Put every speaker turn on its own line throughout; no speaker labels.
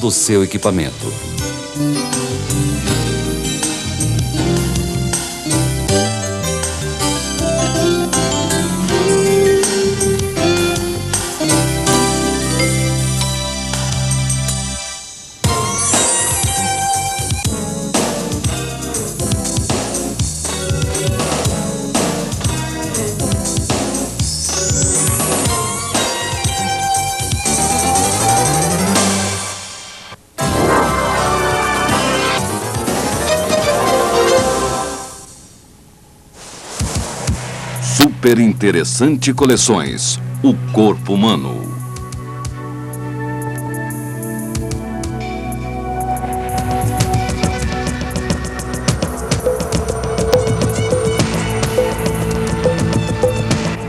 do seu equipamento. Super Interessante Coleções, o corpo humano.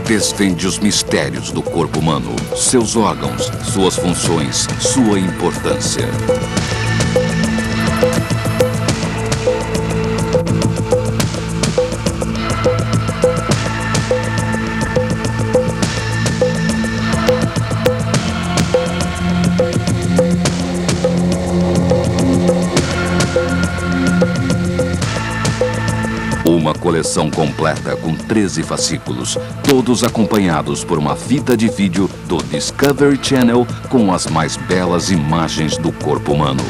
Desvende os mistérios do corpo humano, seus órgãos, suas funções, sua importância. Uma coleção completa com 13 fascículos, todos acompanhados por uma fita de vídeo do Discovery Channel com as mais belas imagens do corpo humano.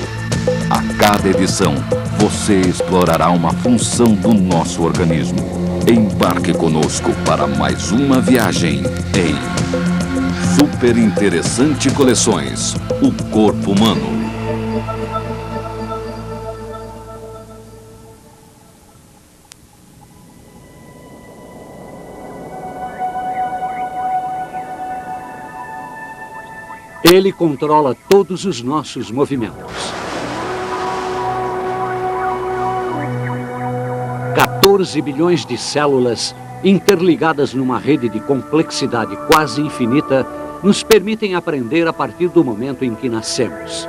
A cada edição, você explorará uma função do nosso organismo. Embarque conosco para mais uma viagem em Super Interessante Coleções, o corpo humano.
Ele controla todos os nossos movimentos. 14 bilhões de células interligadas numa rede de complexidade quase infinita nos permitem aprender a partir do momento em que nascemos.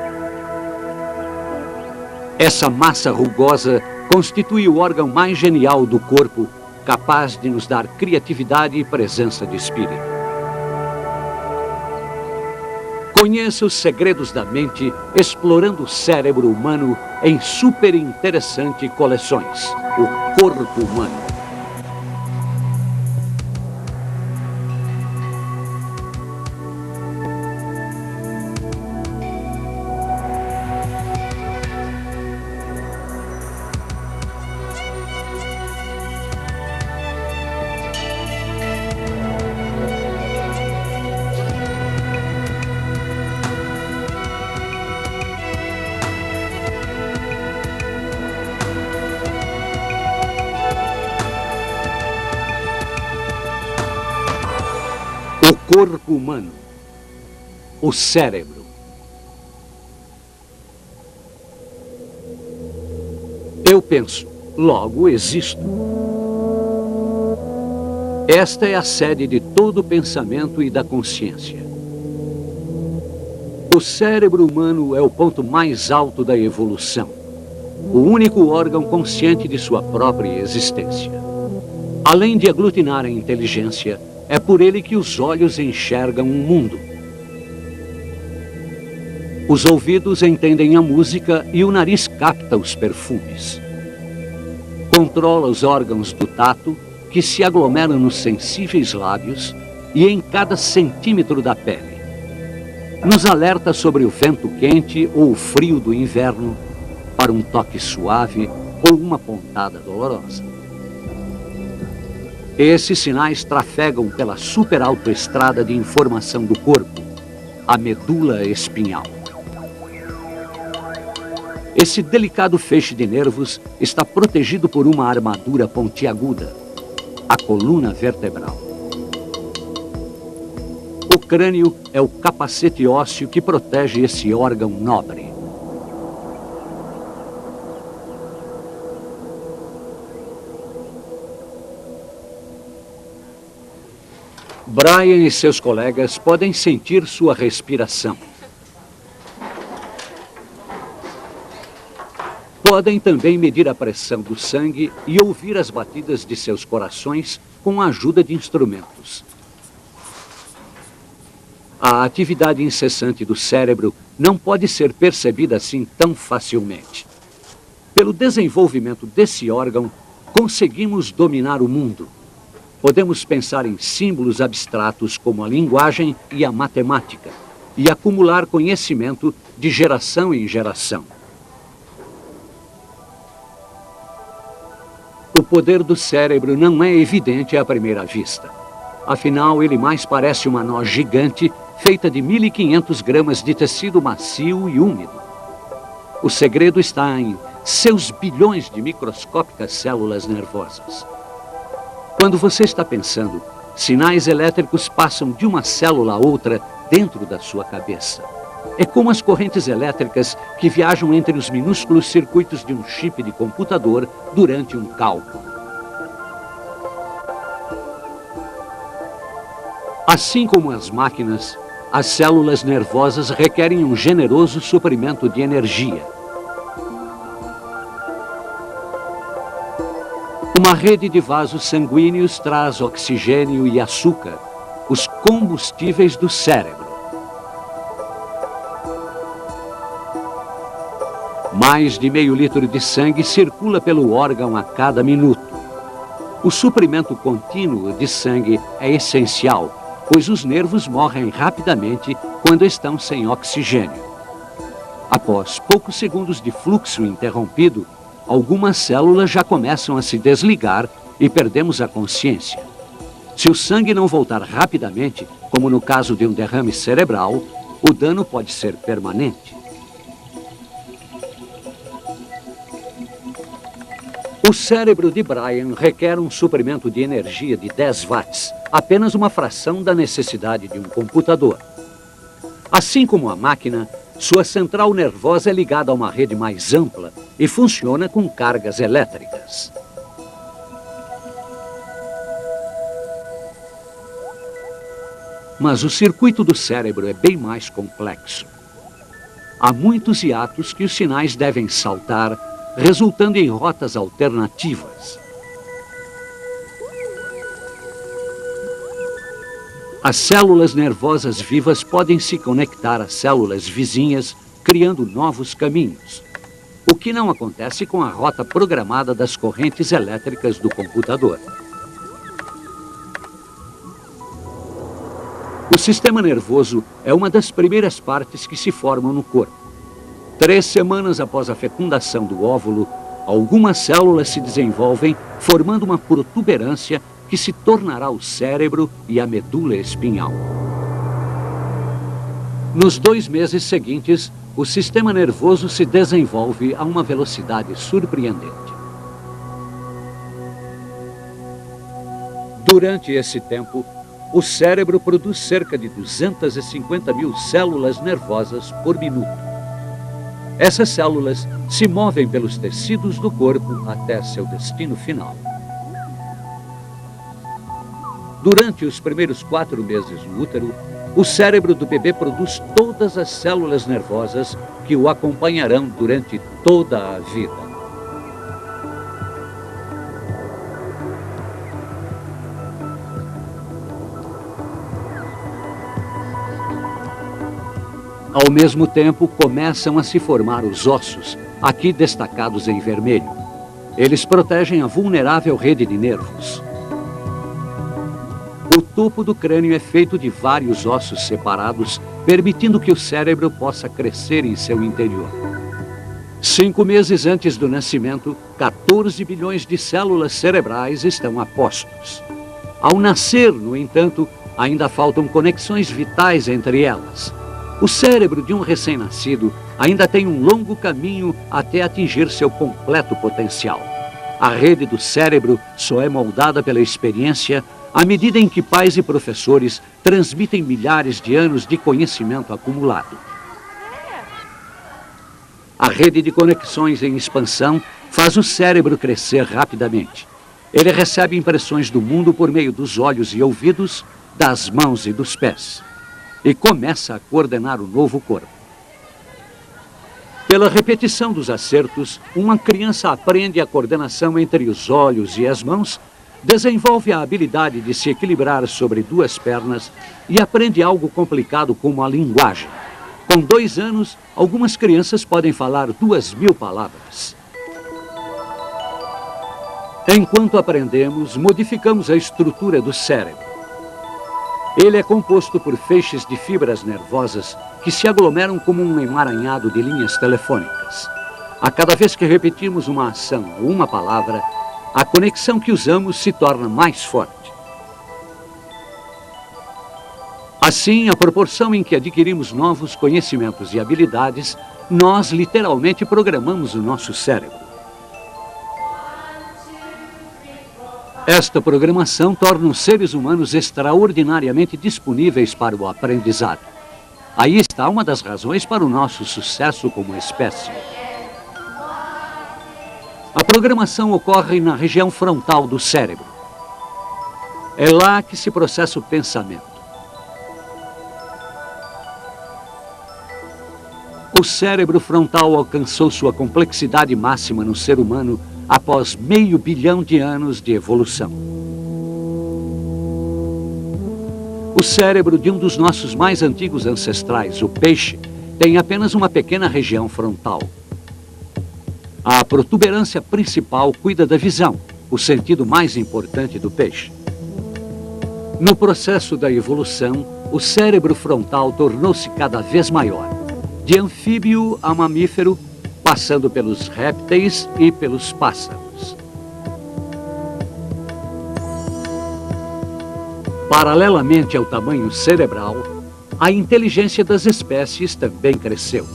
Essa massa rugosa constitui o órgão mais genial do corpo, capaz de nos dar criatividade e presença de espírito. Conheça os segredos da mente explorando o cérebro humano em Super Interessante Coleções, o corpo humano. O corpo humano, o cérebro. Eu penso, logo existo. Esta é a sede de todo o pensamento e da consciência. O cérebro humano é o ponto mais alto da evolução, o único órgão consciente de sua própria existência. Além de aglutinar a inteligência, é por ele que os olhos enxergam o mundo. Os ouvidos entendem a música e o nariz capta os perfumes. Controla os órgãos do tato, que se aglomeram nos sensíveis lábios e em cada centímetro da pele. Nos alerta sobre o vento quente ou o frio do inverno, para um toque suave ou uma pontada dolorosa. Esses sinais trafegam pela superautoestrada de informação do corpo, a medula espinhal. Esse delicado feixe de nervos está protegido por uma armadura pontiaguda, a coluna vertebral. O crânio é o capacete ósseo que protege esse órgão nobre. Brian e seus colegas podem sentir sua respiração. Podem também medir a pressão do sangue e ouvir as batidas de seus corações com a ajuda de instrumentos. A a atividade incessante do cérebro não pode ser percebida assim tão facilmente. Pelo desenvolvimento desse órgão, conseguimos dominar o mundo. Podemos pensar em símbolos abstratos como a linguagem e a matemática, e acumular conhecimento de geração em geração. O poder do cérebro não é evidente à primeira vista. Afinal, ele mais parece uma noz gigante feita de 1.500 gramas de tecido macio e úmido. O segredo está em seus bilhões de microscópicas células nervosas. Quando você está pensando, sinais elétricos passam de uma célula a outra dentro da sua cabeça. É como as correntes elétricas que viajam entre os minúsculos circuitos de um chip de computador durante um cálculo. Assim como as máquinas, as células nervosas requerem um generoso suprimento de energia. Uma rede de vasos sanguíneos traz oxigênio e açúcar, os combustíveis do cérebro. Mais de meio litro de sangue circula pelo órgão a cada minuto. O suprimento contínuo de sangue é essencial, pois os nervos morrem rapidamente quando estão sem oxigênio. Após poucos segundos de fluxo interrompido, algumas células já começam a se desligar e perdemos a consciência. Se o sangue não voltar rapidamente, como no caso de um derrame cerebral, o dano pode ser permanente. O cérebro de Brian requer um suprimento de energia de 10 watts, apenas uma fração da necessidade de um computador. Assim como a máquina, sua central nervosa é ligada a uma rede mais ampla e funciona com cargas elétricas. Mas o circuito do cérebro é bem mais complexo. Há muitos hiatos que os sinais devem saltar, resultando em rotas alternativas. As células nervosas vivas podem se conectar às células vizinhas, criando novos caminhos, o que não acontece com a rota programada das correntes elétricas do computador. O sistema nervoso é uma das primeiras partes que se formam no corpo. 3 semanas após a fecundação do óvulo, algumas células se desenvolvem, formando uma protuberância que se tornará o cérebro e a medula espinhal. Nos 2 meses seguintes, o sistema nervoso se desenvolve a uma velocidade surpreendente. Durante esse tempo, o cérebro produz cerca de 250 mil células nervosas por minuto. Essas células se movem pelos tecidos do corpo até seu destino final. Durante os primeiros 4 meses no útero, o cérebro do bebê produz todas as células nervosas que o acompanharão durante toda a vida. Ao mesmo tempo, começam a se formar os ossos, aqui destacados em vermelho. Eles protegem a vulnerável rede de nervos. O topo do crânio é feito de vários ossos separados, permitindo que o cérebro possa crescer em seu interior. 5 meses antes do nascimento, 14 bilhões de células cerebrais estão a postos. Ao nascer, no entanto, ainda faltam conexões vitais entre elas. O cérebro de um recém-nascido ainda tem um longo caminho até atingir seu completo potencial. A rede do cérebro só é moldada pela experiência à medida em que pais e professores transmitem milhares de anos de conhecimento acumulado. A rede de conexões em expansão faz o cérebro crescer rapidamente. Ele recebe impressões do mundo por meio dos olhos e ouvidos, das mãos e dos pés, e começa a coordenar o novo corpo. Pela repetição dos acertos, uma criança aprende a coordenação entre os olhos e as mãos, desenvolve a habilidade de se equilibrar sobre duas pernas e aprende algo complicado como a linguagem. Com 2 anos, algumas crianças podem falar 2.000 palavras. Enquanto aprendemos, modificamos a estrutura do cérebro. Ele é composto por feixes de fibras nervosas que se aglomeram como um emaranhado de linhas telefônicas. A cada vez que repetimos uma ação ou uma palavra, a conexão que usamos se torna mais forte. Assim, à proporção em que adquirimos novos conhecimentos e habilidades, nós literalmente programamos o nosso cérebro. Esta programação torna os seres humanos extraordinariamente disponíveis para o aprendizado. Aí está uma das razões para o nosso sucesso como espécie. A programação ocorre na região frontal do cérebro. É lá que se processa o pensamento. O cérebro frontal alcançou sua complexidade máxima no ser humano após 500 bilhão de anos de evolução. O cérebro de um dos nossos mais antigos ancestrais, o peixe, tem apenas uma pequena região frontal. A protuberância principal cuida da visão, o sentido mais importante do peixe. No processo da evolução, o cérebro frontal tornou-se cada vez maior, de anfíbio a mamífero, passando pelos répteis e pelos pássaros. Paralelamente ao tamanho cerebral, a inteligência das espécies também cresceu.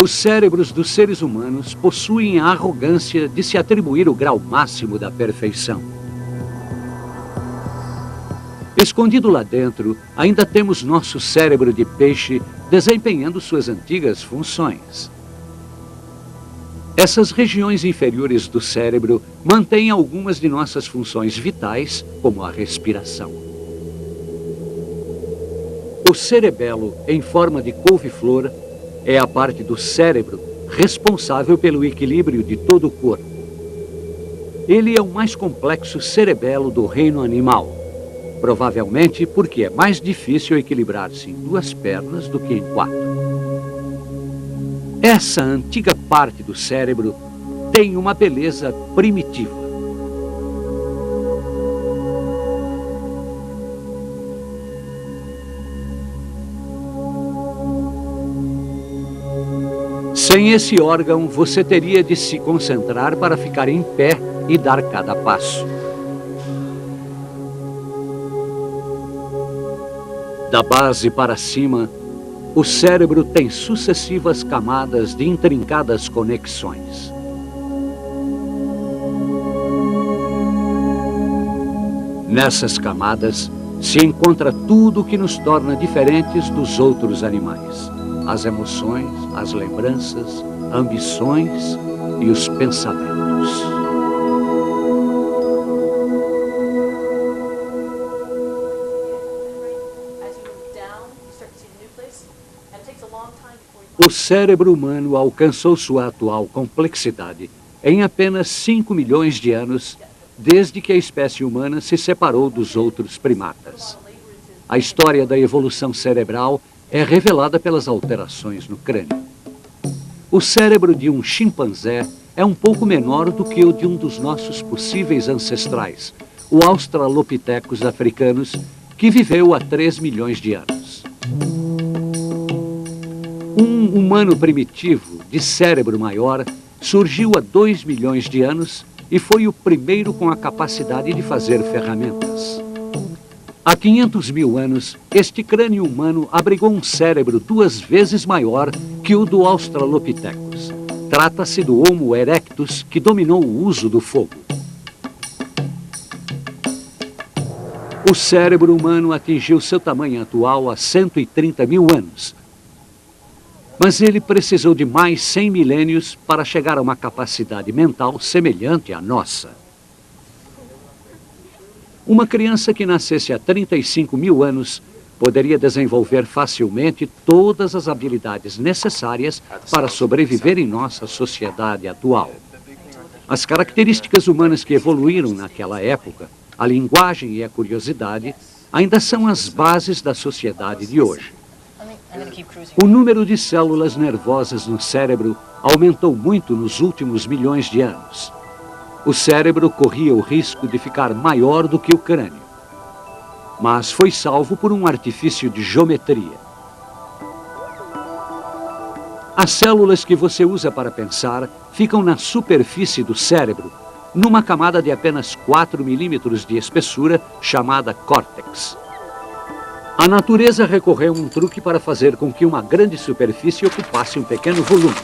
Os cérebros dos seres humanos possuem a arrogância de se atribuir o grau máximo da perfeição. Escondido lá dentro, ainda temos nosso cérebro de peixe desempenhando suas antigas funções. Essas regiões inferiores do cérebro mantêm algumas de nossas funções vitais, como a respiração. O cerebelo, em forma de couve-flor, é a parte do cérebro responsável pelo equilíbrio de todo o corpo. Ele é o mais complexo cerebelo do reino animal. Provavelmente porque é mais difícil equilibrar-se em 2 pernas do que em 4. Essa antiga parte do cérebro tem uma beleza primitiva. Sem esse órgão, você teria de se concentrar para ficar em pé e dar cada passo. Da base para cima, o cérebro tem sucessivas camadas de intrincadas conexões. Nessas camadas se encontra tudo o que nos torna diferentes dos outros animais: as emoções, as lembranças, ambições e os pensamentos. O cérebro humano alcançou sua atual complexidade em apenas 5 milhões de anos, desde que a espécie humana se separou dos outros primatas. A história da evolução cerebral é revelada pelas alterações no crânio. O cérebro de um chimpanzé é um pouco menor do que o de um dos nossos possíveis ancestrais, o Australopithecus africanus, que viveu há 3 milhões de anos. Um humano primitivo, de cérebro maior, surgiu há 2 milhões de anos e foi o primeiro com a capacidade de fazer ferramentas. Há 500 mil anos, este crânio humano abrigou um cérebro 2 vezes maior que o do Australopithecus. Trata-se do Homo erectus, que dominou o uso do fogo. O cérebro humano atingiu seu tamanho atual há 130 mil anos. Mas ele precisou de mais 100 milênios para chegar a uma capacidade mental semelhante à nossa. Uma criança que nascesse há 35 mil anos poderia desenvolver facilmente todas as habilidades necessárias para sobreviver em nossa sociedade atual. As características humanas que evoluíram naquela época, a linguagem e a curiosidade, ainda são as bases da sociedade de hoje. O número de células nervosas no cérebro aumentou muito nos últimos milhões de anos. O cérebro corria o risco de ficar maior do que o crânio, mas foi salvo por um artifício de geometria. As células que você usa para pensar ficam na superfície do cérebro, numa camada de apenas 4 milímetros de espessura, chamada córtex. A natureza recorreu a um truque para fazer com que uma grande superfície ocupasse um pequeno volume.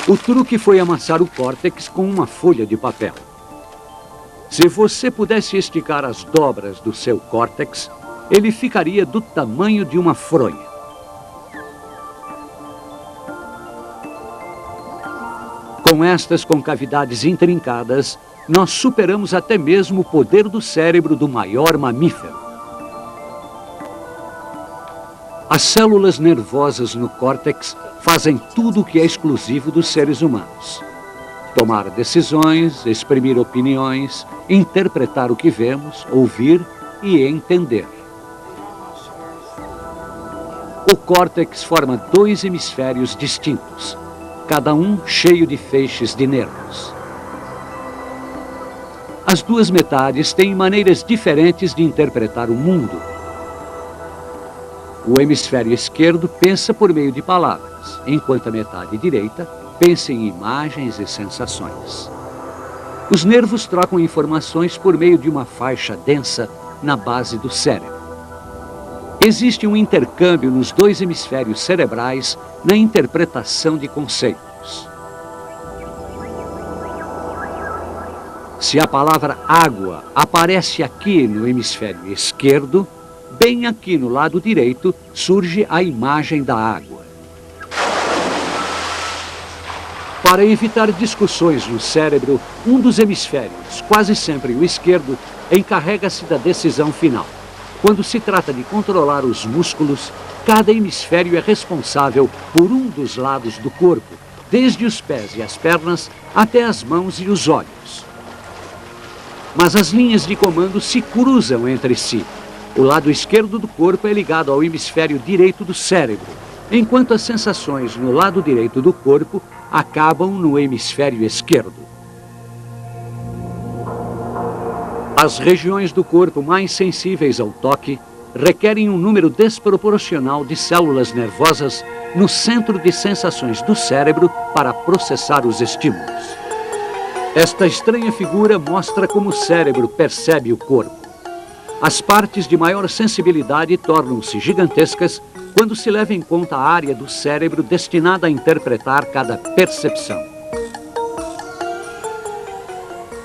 O truque foi amassar o córtex com uma folha de papel. Se você pudesse esticar as dobras do seu córtex, ele ficaria do tamanho de uma fronha. Com estas concavidades intrincadas, nós superamos até mesmo o poder do cérebro do maior mamífero. As células nervosas no córtex fazem tudo o que é exclusivo dos seres humanos: tomar decisões, exprimir opiniões, interpretar o que vemos, ouvir e entender. O córtex forma 2 hemisférios distintos, cada um cheio de feixes de nervos. As 2 metades têm maneiras diferentes de interpretar o mundo. O hemisfério esquerdo pensa por meio de palavras, enquanto a metade direita pensa em imagens e sensações. Os nervos trocam informações por meio de uma faixa densa na base do cérebro. Existe um intercâmbio nos 2 hemisférios cerebrais na interpretação de conceitos. Se a palavra água aparece aqui no hemisfério esquerdo, bem aqui no lado direito surge a imagem da água. Para evitar discussões no cérebro, um dos hemisférios, quase sempre o esquerdo, encarrega-se da decisão final. Quando se trata de controlar os músculos, cada hemisfério é responsável por um dos lados do corpo, desde os pés e as pernas até as mãos e os olhos. Mas as linhas de comando se cruzam entre si. O lado esquerdo do corpo é ligado ao hemisfério direito do cérebro, enquanto as sensações no lado direito do corpo acabam no hemisfério esquerdo. As regiões do corpo mais sensíveis ao toque requerem um número desproporcional de células nervosas no centro de sensações do cérebro para processar os estímulos. Esta estranha figura mostra como o cérebro percebe o corpo. As partes de maior sensibilidade tornam-se gigantescas quando se leva em conta a área do cérebro destinada a interpretar cada percepção.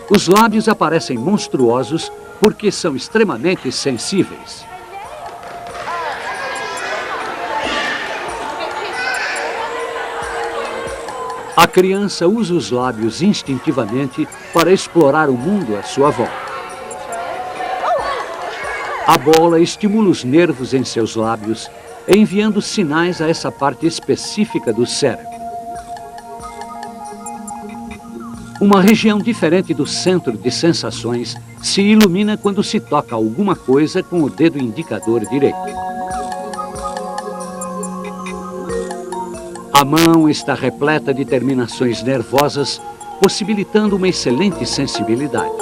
Os lábios aparecem monstruosos porque são extremamente sensíveis. A criança usa os lábios instintivamente para explorar o mundo à sua volta. A bola estimula os nervos em seus lábios, enviando sinais a essa parte específica do cérebro. Uma região diferente do centro de sensações se ilumina quando se toca alguma coisa com o dedo indicador direito. A mão está repleta de terminações nervosas, possibilitando uma excelente sensibilidade.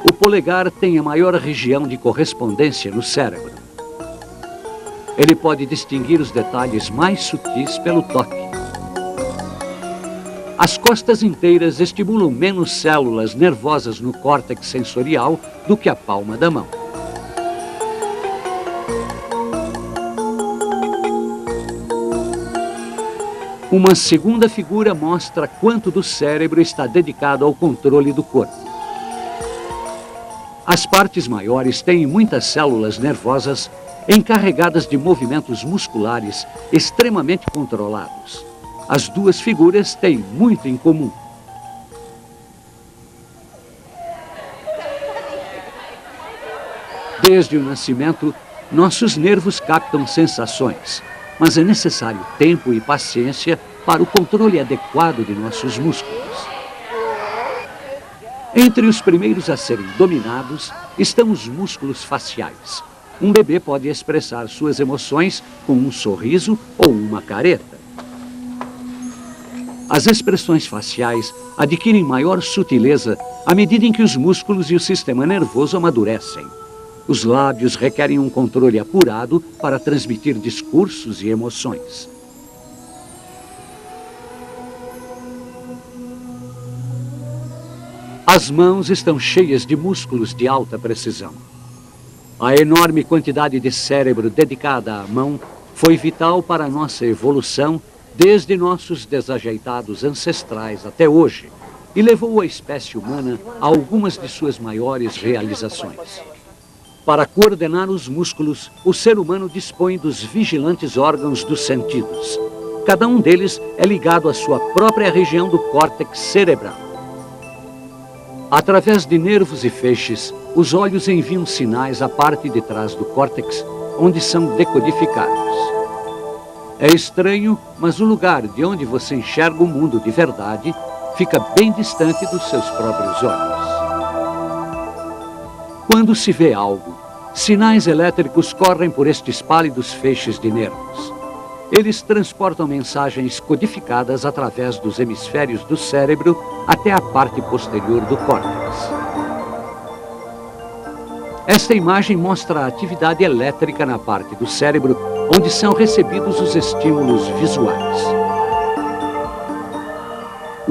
O polegar tem a maior região de correspondência no cérebro. Ele pode distinguir os detalhes mais sutis pelo toque. As costas inteiras estimulam menos células nervosas no córtex sensorial do que a palma da mão. Uma segunda figura mostra quanto do cérebro está dedicado ao controle do corpo. As partes maiores têm muitas células nervosas encarregadas de movimentos musculares extremamente controlados. As 2 figuras têm muito em comum. Desde o nascimento, nossos nervos captam sensações, mas é necessário tempo e paciência para o controle adequado de nossos músculos. Entre os primeiros a serem dominados estão os músculos faciais. Um bebê pode expressar suas emoções com um sorriso ou uma careta. As expressões faciais adquirem maior sutileza à medida em que os músculos e o sistema nervoso amadurecem. Os lábios requerem um controle apurado para transmitir discursos e emoções. As mãos estão cheias de músculos de alta precisão. A enorme quantidade de cérebro dedicada à mão foi vital para a nossa evolução desde nossos desajeitados ancestrais até hoje e levou a espécie humana a algumas de suas maiores realizações. Para coordenar os músculos, o ser humano dispõe dos vigilantes órgãos dos sentidos. Cada um deles é ligado à sua própria região do córtex cerebral. Através de nervos e feixes, os olhos enviam sinais à parte de trás do córtex, onde são decodificados. É estranho, mas o lugar de onde você enxerga o mundo de verdade fica bem distante dos seus próprios olhos. Quando se vê algo, sinais elétricos correm por estes pálidos feixes de nervos. Eles transportam mensagens codificadas através dos hemisférios do cérebro até a parte posterior do córtex. Esta imagem mostra a atividade elétrica na parte do cérebro onde são recebidos os estímulos visuais.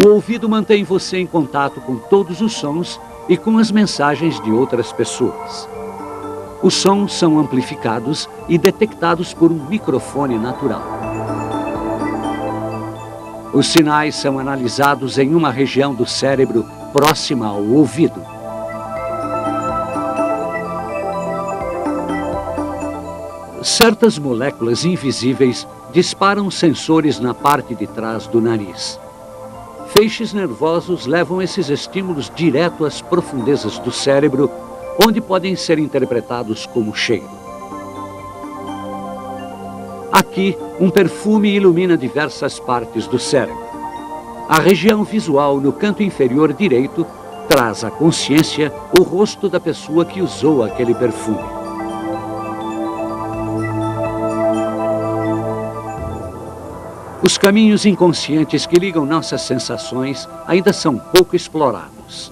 O ouvido mantém você em contato com todos os sons e com as mensagens de outras pessoas. Os sons são amplificados e detectados por um microfone natural. Os sinais são analisados em uma região do cérebro próxima ao ouvido. Certas moléculas invisíveis disparam sensores na parte de trás do nariz. Feixes nervosos levam esses estímulos direto às profundezas do cérebro, onde podem ser interpretados como cheiro. Aqui, um perfume ilumina diversas partes do cérebro. A região visual no canto inferior direito traz à consciência o rosto da pessoa que usou aquele perfume. Os caminhos inconscientes que ligam nossas sensações ainda são pouco explorados.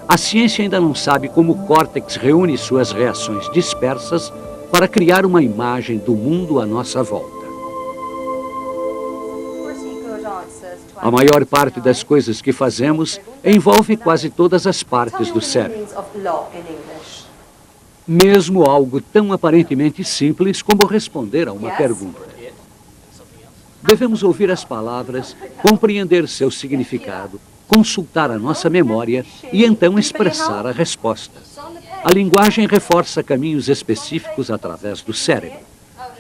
A ciência ainda não sabe como o córtex reúne suas reações dispersas para criar uma imagem do mundo à nossa volta. A maior parte das coisas que fazemos envolve quase todas as partes do cérebro. Mesmo algo tão aparentemente simples como responder a uma pergunta. Devemos ouvir as palavras, compreender seu significado, consultar a nossa memória e então expressar a resposta. A linguagem reforça caminhos específicos através do cérebro.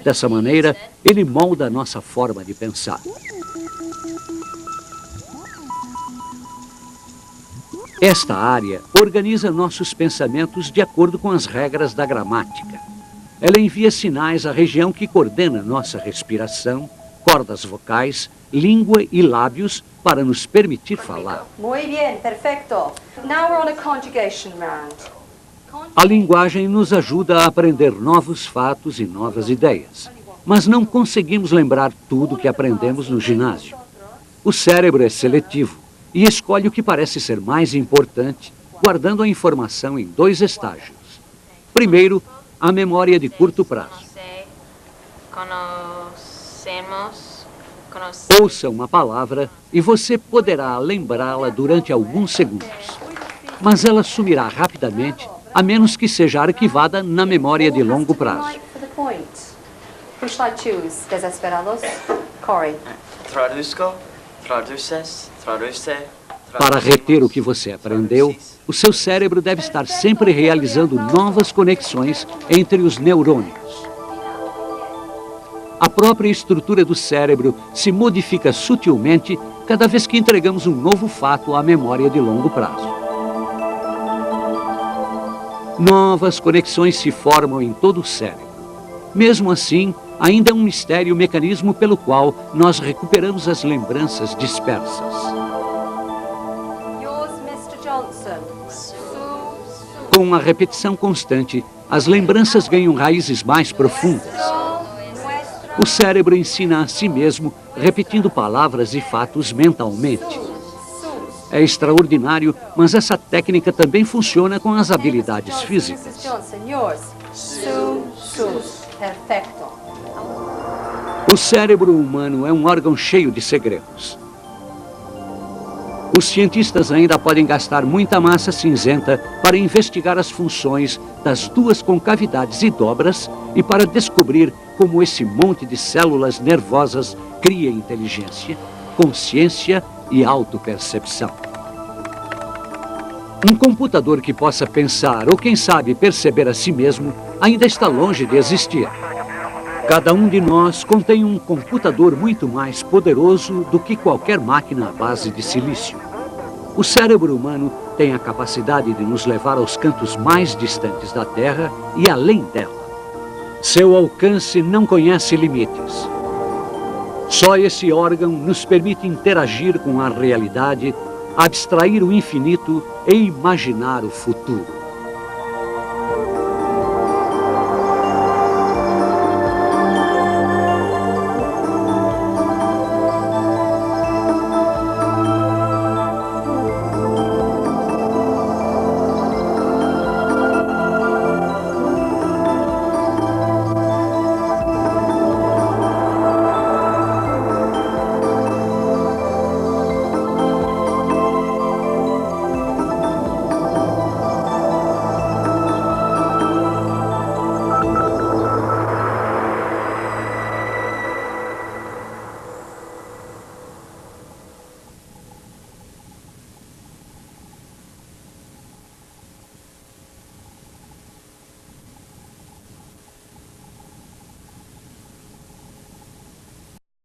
Dessa maneira, ele molda a nossa forma de pensar. Esta área organiza nossos pensamentos de acordo com as regras da gramática. Ela envia sinais à região que coordena nossa respiração, cordas vocais, língua e lábios para nos permitir falar.
Muy bien, perfecto. Now we're on a conjugation round.
A linguagem nos ajuda a aprender novos fatos e novas ideias, mas não conseguimos lembrar tudo que aprendemos no ginásio. O cérebro é seletivo e escolhe o que parece ser mais importante, guardando a informação em dois estágios. Primeiro, a memória de curto prazo. Ouça uma palavra e você poderá lembrá-la durante alguns segundos. Mas ela sumirá rapidamente, a menos que seja arquivada na memória de longo prazo.
Who shall I choose? Desesperados? Corey.
Para reter o que você aprendeu, o seu cérebro deve estar sempre realizando novas conexões entre os neurônios. A própria estrutura do cérebro se modifica sutilmente cada vez que entregamos um novo fato à memória de longo prazo. Novas conexões se formam em todo o cérebro. Mesmo assim, ainda é um mistério o mecanismo pelo qual nós recuperamos as lembranças dispersas.
Yours, Mr. Johnson.
Com a repetição constante, as lembranças ganham raízes mais profundas. O cérebro ensina a si mesmo, repetindo palavras e fatos mentalmente. É extraordinário, mas essa técnica também funciona com as habilidades físicas.
Mrs. Johnson, yours. Perfecto.
O cérebro humano é um órgão cheio de segredos. Os cientistas ainda podem gastar muita massa cinzenta para investigar as funções das duas concavidades e dobras e para descobrir como esse monte de células nervosas cria inteligência, consciência e autopercepção. Um computador que possa pensar ou, quem sabe, perceber a si mesmo ainda está longe de existir. Cada um de nós contém um computador muito mais poderoso do que qualquer máquina à base de silício. O cérebro humano tem a capacidade de nos levar aos cantos mais distantes da Terra e além dela. Seu alcance não conhece limites. Só esse órgão nos permite interagir com a realidade, abstrair o infinito e imaginar o futuro.